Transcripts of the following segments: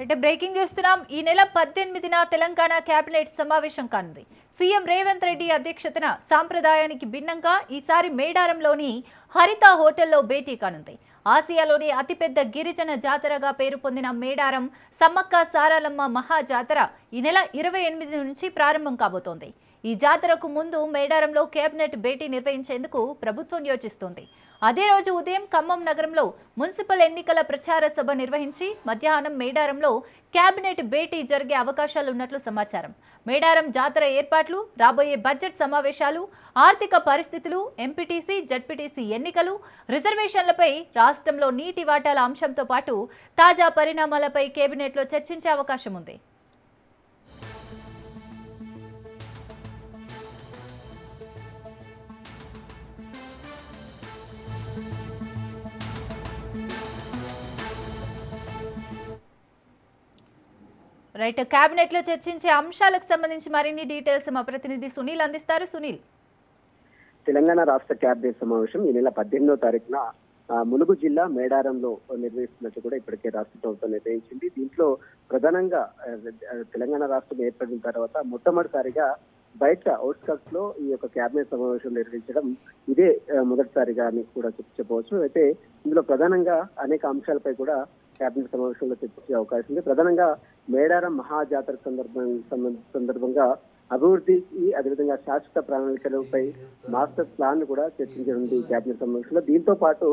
అంటే బ్రేకింగ్ చూస్తున్నాం. ఈ నెల 18న తెలంగాణ కేబినెట్ సమావేశం కానుంది. సీఎం రేవంత్ రెడ్డి అధ్యక్షతన సాంప్రదాయానికి భిన్నంగా ఈసారి మేడారంలోని హరిత హోటల్లో భేటీ కానుంది. ఆసియాలోని అతిపెద్ద గిరిజన జాతరగా పేరు పొందిన మేడారం సమ్మక్క సారాలమ్మ మహాజాతర ఈ నెల 28 నుంచి ప్రారంభం కాబోతోంది. ఈ జాతరకు ముందు మేడారంలో కేబినెట్ భేటీ నిర్వహించేందుకు ప్రభుత్వం యోచిస్తోంది. అదే రోజు ఉదయం ఖమ్మం నగరంలో మున్సిపల్ ఎన్నికల ప్రచార సభ నిర్వహించి మధ్యాహ్నం మేడారంలో కేబినెట్ భేటీ జరిగే అవకాశాలున్నట్లు సమాచారం. మేడారం జాతర ఏర్పాట్లు, రాబోయే బడ్జెట్ సమావేశాలు, ఆర్థిక పరిస్థితులు, ఎంపీటీసీ, జడ్పీటీసీ ఎన్నికలు, రిజర్వేషన్లపై, రాష్ట్రంలో నీటి వాటాల అంశంతో పాటు తాజా పరిణామాలపై కేబినెట్లో చర్చించే అవకాశం ఉంది. రైట్, కేబినెట్ లో చర్చించే అంశాలకు సంబంధించి మరిన్ని డీటెయిల్స్ మా ప్రతినిధి సునీల్ అందిస్తారు. సునీల్, తెలంగాణ రాష్ట్ర కేబినెట్ సమావేశం ఈ నెల 18వ తారీఖున ములుగు జిల్లా మేడారంలో నిర్వహిస్తున్నట్టు కూడా ఇప్పటికే రాష్ట్ర ప్రభుత్వం నిర్ణయించింది. దీంట్లో ప్రధానంగా తెలంగాణ రాష్ట్రం ఏర్పడిన తర్వాత మొట్టమొదటిసారిగా బయట అవుట్స్కట్స్ లో ఈ యొక్క కేబినెట్ సమావేశం నిర్వహించడం ఇదే మొదటిసారిగా అని కూడా చెప్పవచ్చు. అయితే ఇందులో ప్రధానంగా అనేక అంశాలపై కూడా కేబినెట్ సమావేశంలో చర్చించే అవకాశం ఉంది. ప్రధానంగా మేడారం మహాజాతర సందర్భంగా అభివృద్ధికి, అదేవిధంగా శాశ్వత ప్రణాళికలపై మాస్టర్ ప్లాన్ కూడా చర్చించనుంది కేబినెట్ సమావేశంలో. దీంతో పాటు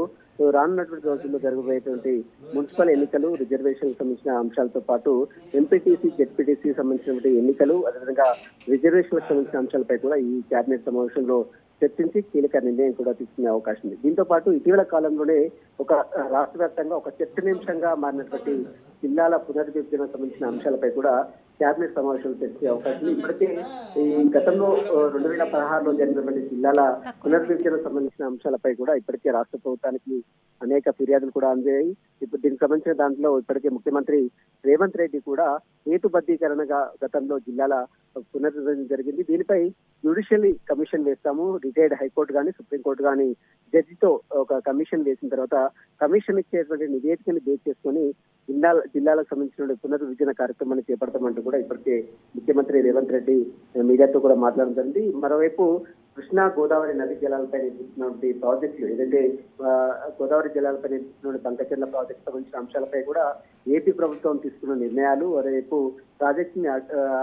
రానున్నటువంటి రోజుల్లో జరగబోయేటువంటి మున్సిపల్ ఎన్నికలు, రిజర్వేషన్ సంబంధించిన అంశాలతో పాటు ఎంపీటీసీ, జెడ్పీటీసీ సంబంధించినటువంటి ఎన్నికలు, అదేవిధంగా రిజర్వేషన్లకు సంబంధించిన అంశాలపై కూడా ఈ కేబినెట్ సమావేశంలో చర్చించి కీలక నిర్ణయం కూడా తీసుకునే అవకాశం ఉంది. దీంతో పాటు ఇటీవల కాలంలోనే ఒక రాష్ట్ర వ్యాప్తంగా ఒక చర్చనీయాంశంగా మారినటువంటి జిల్లాల పునర్విభజన సంబంధించిన అంశాలపై కూడా కేబినెట్ సమావేశంలో చర్చించే అవకాశం ఉంది. ఇప్పటికే ఈ గతంలో 2016లో జరిగినటువంటి జిల్లాల పునర్విభజన సంబంధించిన అంశాలపై కూడా ఇప్పటికే రాష్ట్ర ప్రభుత్వానికి అనేక ఫిర్యాదులు కూడా అందాయి. ఇప్పుడు దీనికి సంబంధించిన దాంట్లో ఇప్పటికే ముఖ్యమంత్రి రేవంత్ రెడ్డి కూడా హేతుబద్ధీకరణగా గతంలో జిల్లాల పునర్విభజన జరిగింది. దీనిపై జ్యుడిషియల్ కమిషన్ వేస్తాము, రిటైర్డ్ హైకోర్టు కానీ, సుప్రీంకోర్టు కానీ జడ్జితో ఒక కమిషన్ వేసిన తర్వాత కమిషన్ ఇచ్చేటువంటి నివేదికని బేస్ చేసుకుని జిల్లాలకు సంబంధించిన పునర్విభజన కార్యక్రమాన్ని చేపడతామంటూ కూడా ఇప్పటికే ముఖ్యమంత్రి రేవంత్ రెడ్డి మీడియాతో కూడా మాట్లాడడం జరిగింది. మరోవైపు కృష్ణా గోదావరి నది జలాలపై నిర్మిస్తున్నటువంటి ప్రాజెక్టులు, ఏదైతే గోదావరి జలాలపై నిర్మిస్తున్న బంకచెర్ల ప్రాజెక్టు సంబంధించిన అంశాలపై కూడా ఏపీ ప్రభుత్వం తీసుకున్న నిర్ణయాలు, మరోవైపు ప్రాజెక్ట్ ని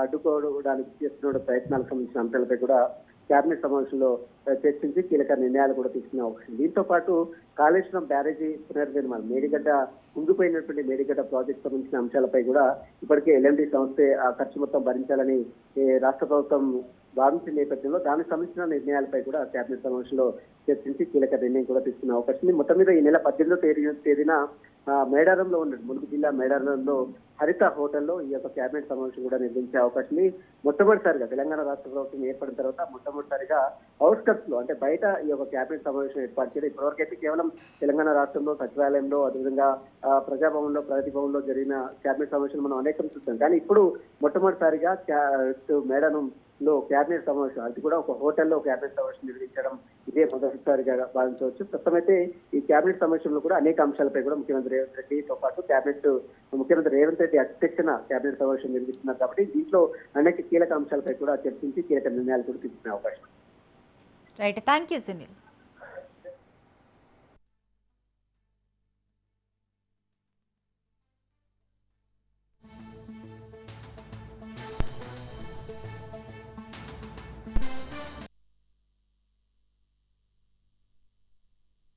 అడ్డుకోవడానికి చేస్తున్న ప్రయత్నాలకు సంబంధించిన అంశాలపై కూడా కేబినెట్ సమావేశంలో చర్చించి కీలక నిర్ణయాలు కూడా తీసుకునే అవకాశం. దీంతో పాటు కాళేశ్వరం బ్యారేజీ పునర్నిర్మాణం, మేడిగడ్డ కుంగిపోయినటువంటి మేడిగడ్డ ప్రాజెక్ట్ సంబంధించిన అంశాలపై కూడా ఇప్పటికే ఎల్ఎండి సంస్థే ఆ ఖర్చు మొత్తం భరించాలని రాష్ట్ర ప్రభుత్వం భావించిన నేపథ్యంలో దానికి సంబంధించిన నిర్ణయాలపై కూడా కేబినెట్ సమావేశంలో చర్చించి కీలక నిర్ణయం కూడా తీసుకునే అవకాశం ఉంది. మొత్తం మీద ఈ నెల 18వ తేదీన మేడారంలో ఉన్న ములుగు జిల్లా మేడారంలో హరిత హోటల్లో ఈ యొక్క కేబినెట్ సమావేశం కూడా నిర్వహించే అవకాశం ఉంది. మొట్టమొదటిసారిగా తెలంగాణ రాష్ట్ర ప్రభుత్వం ఏర్పడిన తర్వాత మొట్టమొదటిసారిగా అవుట్స్కట్స్ లో, అంటే బయట ఈ యొక్క కేబినెట్ సమావేశం ఏర్పాటు చేయడం. ఇప్పటివరకైతే కేవలం తెలంగాణ రాష్ట్రంలో సచివాలయంలో, అదేవిధంగా ప్రజాభవన్లో, ప్రగతి భవన్లో జరిగిన కేబినెట్ సమావేశం మనం అనేకం చూస్తాం. కానీ ఇప్పుడు మొట్టమొదటిసారిగా మేడారం లో కేబినెట్ సమావేశం, అది కూడా ఒక హోటల్లో కేబినెట్ సమావేశం నిర్వహించడం ఇదే మొదటిసారిగా భావించవచ్చు. ప్రస్తుతమైతే ఈ కేబినెట్ సమావేశంలో కూడా అనేక అంశాలపై కూడా ముఖ్యమంత్రి రేవంత్ రెడ్డితో పాటు ముఖ్యమంత్రి రేవంత్ రెడ్డి అధ్యక్షతన కేబినెట్ సమావేశం నిర్వహిస్తున్నారు. కాబట్టి దీంట్లో అనేక కీలక అంశాలపై కూడా చర్చించి కీలక నిర్ణయాలు కూడా తీసుకునే అవకాశం. Right, thank you Sunil.